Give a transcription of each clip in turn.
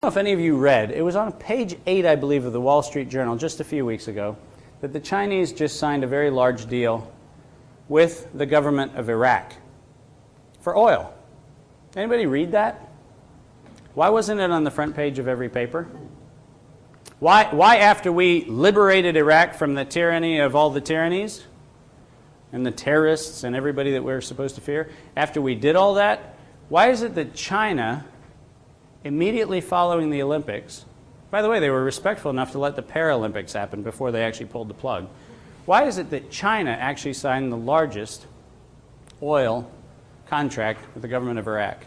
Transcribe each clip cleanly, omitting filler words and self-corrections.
know if any of you read, it was on page 8, I believe, of the Wall Street Journal just a few weeks ago, that the Chinese just signed a very large deal with the government of Iraq for oil. Anybody read that? Why wasn't it on the front page of every paper? Why after we liberated Iraq from the tyranny of all the tyrannies and the terrorists and everybody that we're supposed to fear, after we did all that, why is it that China, immediately following the Olympics, by the way, they were respectful enough to let the Paralympics happen before they actually pulled the plug. Why is it that China actually signed the largest oil contract with the government of Iraq?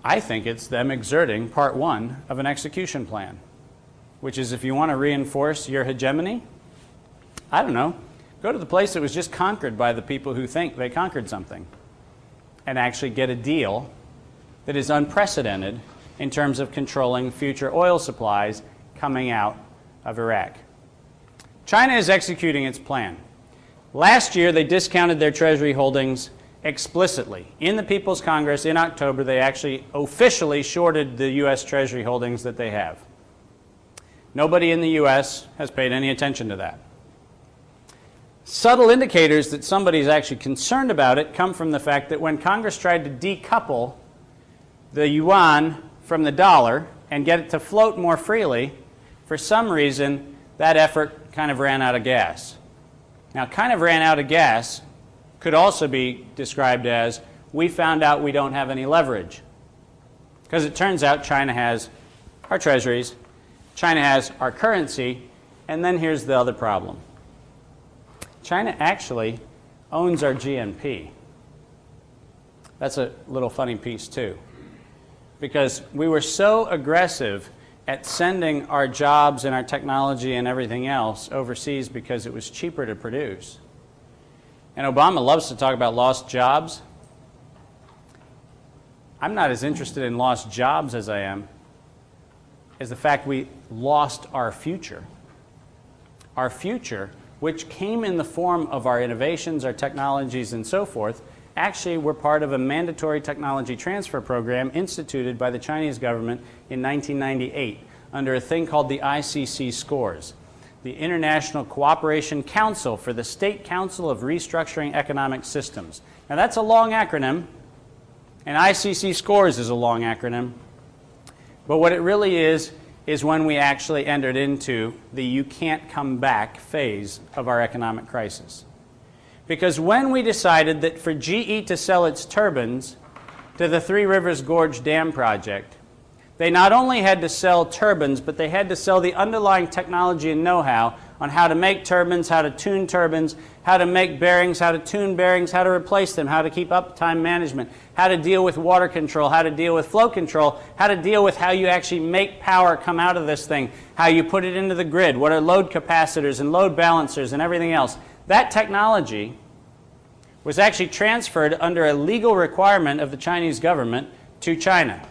I think it's them exerting part one of an execution plan, which is if you want to reinforce your hegemony, I don't know, go to the place that was just conquered by the people who think they conquered something and actually get a deal that is unprecedented in terms of controlling future oil supplies coming out of Iraq. China is executing its plan. Last year, they discounted their Treasury holdings explicitly. In the People's Congress in October, they actually officially shorted the U.S. Treasury holdings that they have. Nobody in the U.S. has paid any attention to that. Subtle indicators that somebody's actually concerned about it come from the fact that when Congress tried to decouple the yuan from the dollar and get it to float more freely, for some reason, that effort kind of ran out of gas. Now, kind of ran out of gas could also be described as, we found out we don't have any leverage. Because it turns out China has our treasuries, China has our currency, and then here's the other problem. China actually owns our GNP. That's a little funny piece too. Because we were so aggressive at sending our jobs and our technology and everything else overseas because it was cheaper to produce. And Obama loves to talk about lost jobs. I'm not as interested in lost jobs as I am as the fact we lost our future. Our future, which came in the form of our innovations, our technologies, and so forth, actually were part of a mandatory technology transfer program instituted by the Chinese government in 1998 under a thing called the ICC scores, the International Cooperation Council for the State Council of Restructuring Economic Systems. Now that's a long acronym, and ICC scores is a long acronym, but what it really is when we actually entered into the you can't come back phase of our economic crisis. Because when we decided that for GE to sell its turbines to the Three Rivers Gorge Dam project, they not only had to sell turbines, but they had to sell the underlying technology and know-how on how to make turbines, how to tune turbines, how to make bearings, how to tune bearings, how to replace them, how to keep uptime management, how to deal with water control, how to deal with flow control, how to deal with how you actually make power come out of this thing, how you put it into the grid, what are load capacitors and load balancers and everything else. That technology was actually transferred under a legal requirement of the Chinese government to China.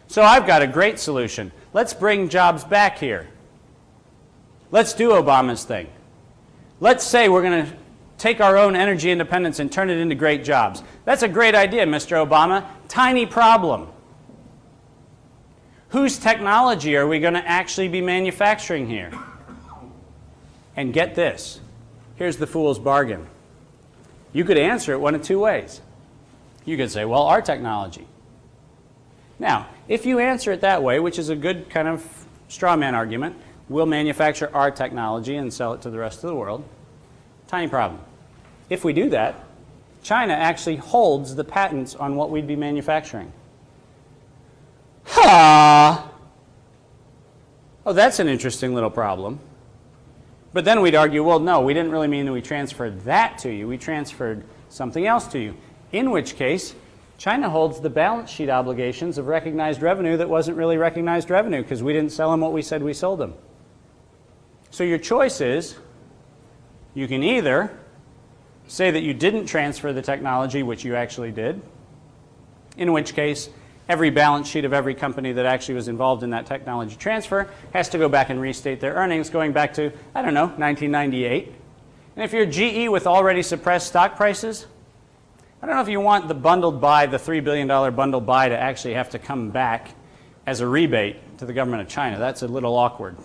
So I've got a great solution. Let's bring jobs back here. Let's do Obama's thing. Let's say we're going to take our own energy independence and turn it into great jobs. That's a great idea, Mr. Obama. Tiny problem. Whose technology are we going to actually be manufacturing here? And get this. Here's the fool's bargain. You could answer it one of two ways. You could say, well, our technology. Now, if you answer it that way, which is a good kind of straw man argument, we'll manufacture our technology and sell it to the rest of the world. Tiny problem. If we do that, China actually holds the patents on what we'd be manufacturing. Ha! Oh, that's an interesting little problem. But then we'd argue, well, no, we didn't really mean that we transferred that to you. We transferred something else to you. In which case, China holds the balance sheet obligations of recognized revenue that wasn't really recognized revenue because we didn't sell them what we said we sold them. So your choice is, you can either say that you didn't transfer the technology, which you actually did, in which case every balance sheet of every company that actually was involved in that technology transfer has to go back and restate their earnings going back to, I don't know, 1998. And if you're GE with already suppressed stock prices, I don't know if you want the bundled buy, the $3 billion bundled buy, to actually have to come back as a rebate to the government of China. That's a little awkward.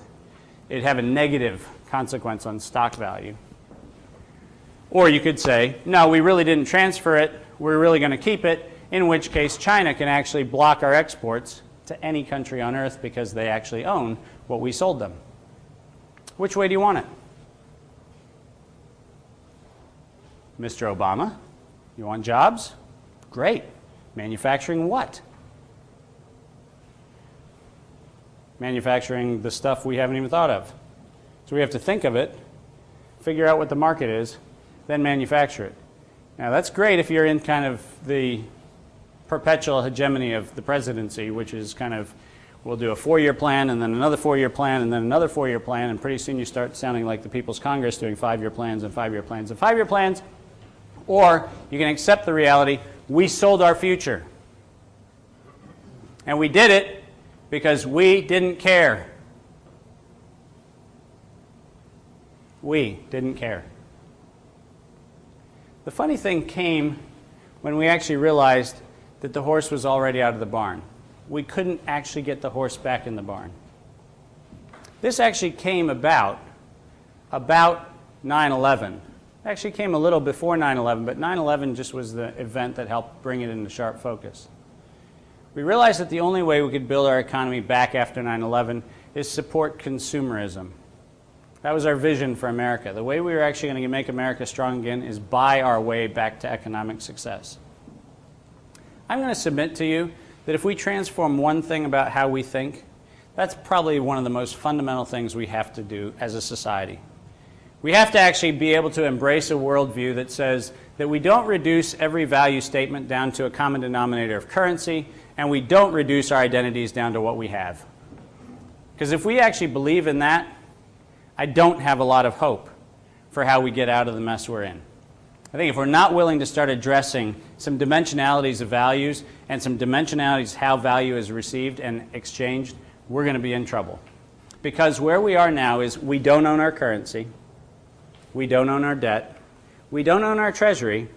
It'd have a negative consequence on stock value. Or you could say, no, we really didn't transfer it, we're really going to keep it, in which case China can actually block our exports to any country on earth because they actually own what we sold them. Which way do you want it? Mr. Obama, you want jobs? Great. Manufacturing what? Manufacturing the stuff we haven't even thought of. So we have to think of it, figure out what the market is, then manufacture it. Now that's great if you're in kind of the perpetual hegemony of the presidency, which is kind of, we'll do a 4-year plan and then another 4-year plan and then another 4-year plan, and pretty soon you start sounding like the People's Congress doing 5-year plans and 5-year plans and 5-year plans. Or you can accept the reality, we sold our future. And we did it because we didn't care. We didn't care. The funny thing came when we actually realized that the horse was already out of the barn. We couldn't actually get the horse back in the barn. This actually came about 9/11. It actually came a little before 9/11, but 9/11 just was the event that helped bring it into sharp focus. We realized that the only way we could build our economy back after 9/11 is support consumerism. That was our vision for America. The way we were actually going to make America strong again is buy our way back to economic success. I'm going to submit to you that if we transform one thing about how we think, that's probably one of the most fundamental things we have to do as a society. We have to actually be able to embrace a worldview that says that we don't reduce every value statement down to a common denominator of currency, and we don't reduce our identities down to what we have. Because if we actually believe in that, I don't have a lot of hope for how we get out of the mess we're in. I think if we're not willing to start addressing some dimensionalities of values and some dimensionalities how value is received and exchanged, we're going to be in trouble. Because where we are now is we don't own our currency, we don't own our debt, we don't own our treasury,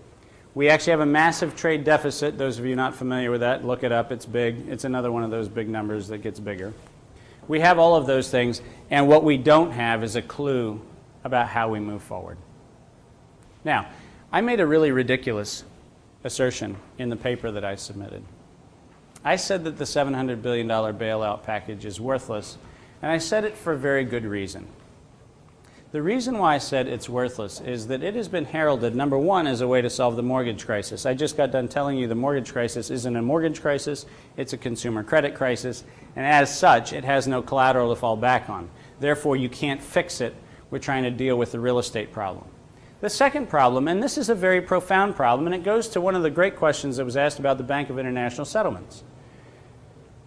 we actually have a massive trade deficit. Those of you not familiar with that, look it up, it's big. It's another one of those big numbers that gets bigger. We have all of those things, and what we don't have is a clue about how we move forward. Now, I made a really ridiculous assertion in the paper that I submitted. I said that the $700 billion bailout package is worthless, and I said it for a very good reason. The reason why I said it's worthless is that it has been heralded, number one, as a way to solve the mortgage crisis. I just got done telling you the mortgage crisis isn't a mortgage crisis, it's a consumer credit crisis, and as such, it has no collateral to fall back on. Therefore, you can't fix it with trying to deal with the real estate problem. The second problem, and this is a very profound problem, and it goes to one of the great questions that was asked about the Bank of International Settlements.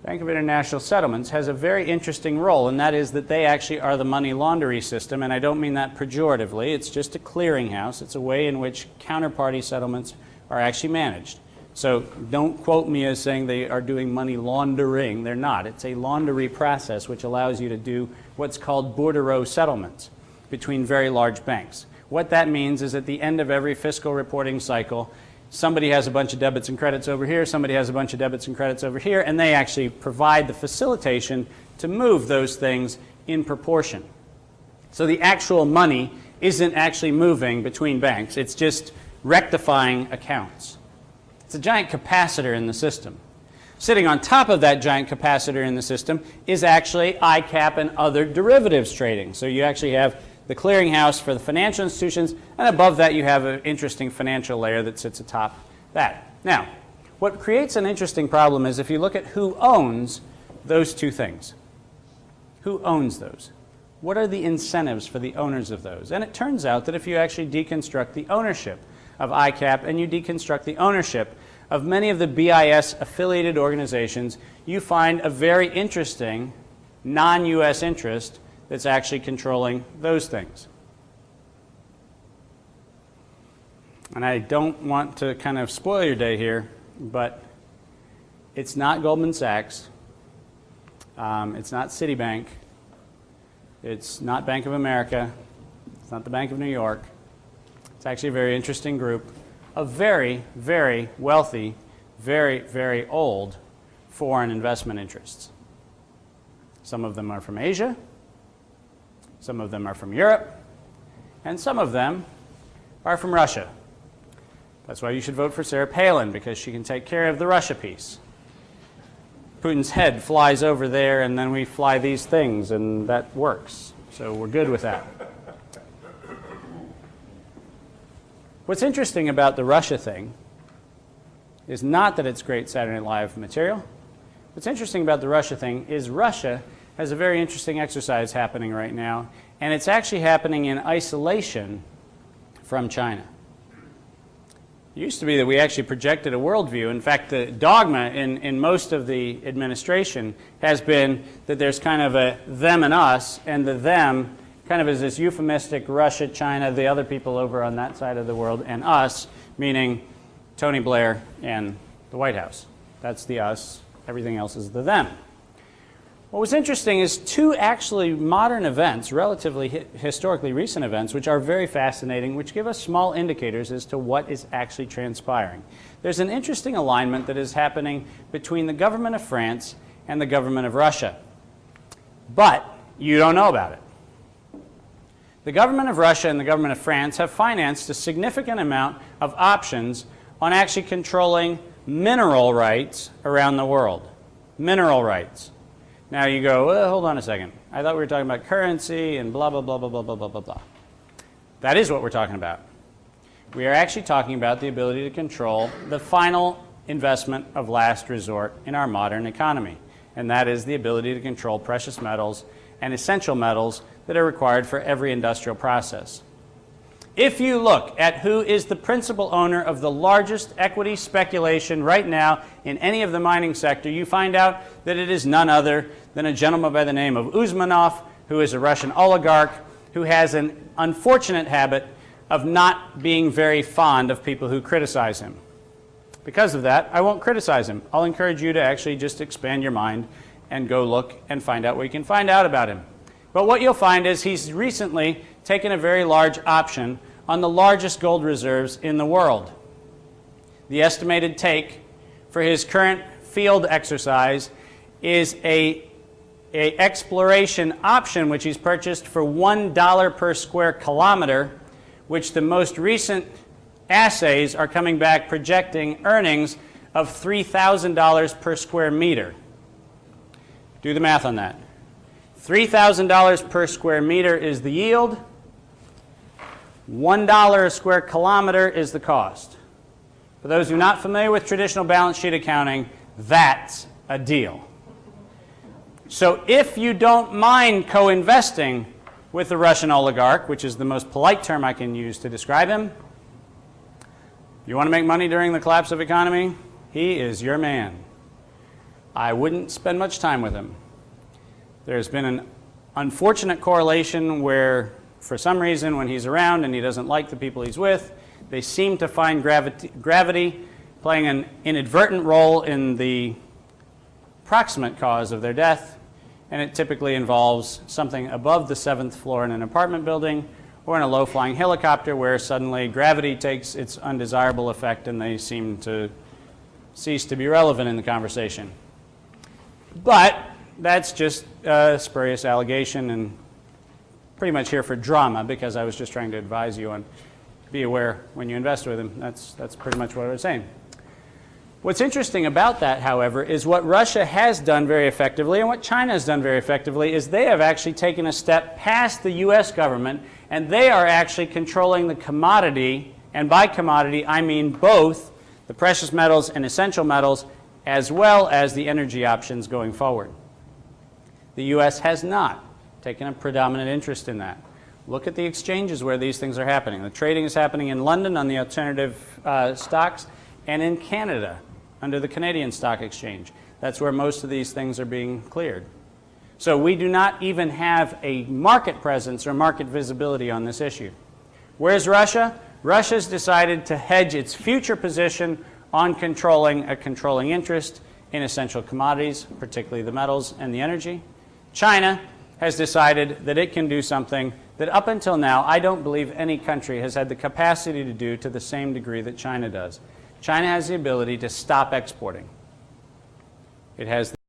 Bank of International Settlements has a very interesting role, and that is that they actually are the money laundering system, and I don't mean that pejoratively. It's just a clearinghouse. It's a way in which counterparty settlements are actually managed. So don't quote me as saying they are doing money laundering. They're not. It's a laundry process which allows you to do what's called bordereau settlements between very large banks. What that means is at the end of every fiscal reporting cycle, somebody has a bunch of debits and credits over here, somebody has a bunch of debits and credits over here, and they actually provide the facilitation to move those things in proportion. So the actual money isn't actually moving between banks, it's just rectifying accounts. It's a giant capacitor in the system. Sitting on top of that giant capacitor in the system is actually ICAP and other derivatives trading. So you actually have the clearinghouse for the financial institutions, and above that you have an interesting financial layer that sits atop that. Now, what creates an interesting problem is if you look at who owns those two things. Who owns those? What are the incentives for the owners of those? And it turns out that if you actually deconstruct the ownership of ICAP and you deconstruct the ownership of many of the BIS affiliated organizations, you find a very interesting non-US interest that's actually controlling those things. And I don't want to kind of spoil your day here, but it's not Goldman Sachs, it's not Citibank, it's not Bank of America, it's not the Bank of New York. It's actually a very interesting group of very, very wealthy, very, very old foreign investment interests. Some of them are from Asia, some of them are from Europe, and some of them are from Russia. That's why you should vote for Sarah Palin, because she can take care of the Russia piece. Putin's head flies over there, and then we fly these things, and that works. So we're good with that. What's interesting about the Russia thing is not that it's great Saturday Night Live material. What's interesting about the Russia thing is Russia has a very interesting exercise happening right now, and it's actually happening in isolation from China. It used to be that we actually projected a worldview. In fact, the dogma in most of the administration has been that there's kind of a them and us, and the them kind of is this euphemistic Russia, China, the other people over on that side of the world, and us, meaning Tony Blair and the White House. That's the us. Everything else is the them. What was interesting is two actually modern events, relatively historically recent events, which are very fascinating, which give us small indicators as to what is actually transpiring. There's an interesting alignment that is happening between the government of France and the government of Russia. But you don't know about it. The government of Russia and the government of France have financed a significant amount of options on actually controlling mineral rights around the world. Mineral rights. Now you go, well, hold on a second. I thought we were talking about currency and blah, blah, blah, blah, blah, blah, blah, blah, blah. That is what we're talking about. We are actually talking about the ability to control the final investment of last resort in our modern economy. And that is the ability to control precious metals and essential metals that are required for every industrial process. If you look at who is the principal owner of the largest equity speculation right now in any of the mining sector, you find out that it is none other than a gentleman by the name of Usmanov, who is a Russian oligarch, who has an unfortunate habit of not being very fond of people who criticize him. Because of that, I won't criticize him. I'll encourage you to actually just expand your mind and go look and find out what you can find out about him. But what you'll find is he's recently taken a very large option on the largest gold reserves in the world. The estimated take for his current field exercise is a exploration option which he's purchased for $1 per square kilometer, which the most recent assays are coming back projecting earnings of $3,000 per square meter. Do the math on that. $3,000 per square meter is the yield. $1 a square kilometer is the cost. For those who are not familiar with traditional balance sheet accounting, that's a deal. So if you don't mind co-investing with the Russian oligarch, which is the most polite term I can use to describe him, you want to make money during the collapse of the economy, he is your man. I wouldn't spend much time with him. There's been an unfortunate correlation where, for some reason, when he's around and he doesn't like the people he's with, they seem to find gravity playing an inadvertent role in the proximate cause of their death, and it typically involves something above the 7th floor in an apartment building or in a low-flying helicopter where suddenly gravity takes its undesirable effect and they seem to cease to be relevant in the conversation. But that's just a spurious allegation and pretty much here for drama, because I was just trying to advise you on be aware when you invest with him. That's pretty much what I was saying. What's interesting about that, however, is what Russia has done very effectively and what China has done very effectively is they have actually taken a step past the U.S. government, and they are actually controlling the commodity, and by commodity I mean both the precious metals and essential metals as well as the energy options going forward. The U.S. has not taken a predominant interest in that. Look at the exchanges where these things are happening. The trading is happening in London on the alternative stocks and in Canada under the Canadian Stock Exchange. That's where most of these things are being cleared. So we do not even have a market presence or market visibility on this issue. Where's Russia? Russia's decided to hedge its future position on controlling a controlling interest in essential commodities, particularly the metals and the energy. China has decided that it can do something that up until now, I don't believe any country has had the capacity to do to the same degree that China does. China has the ability to stop exporting. It has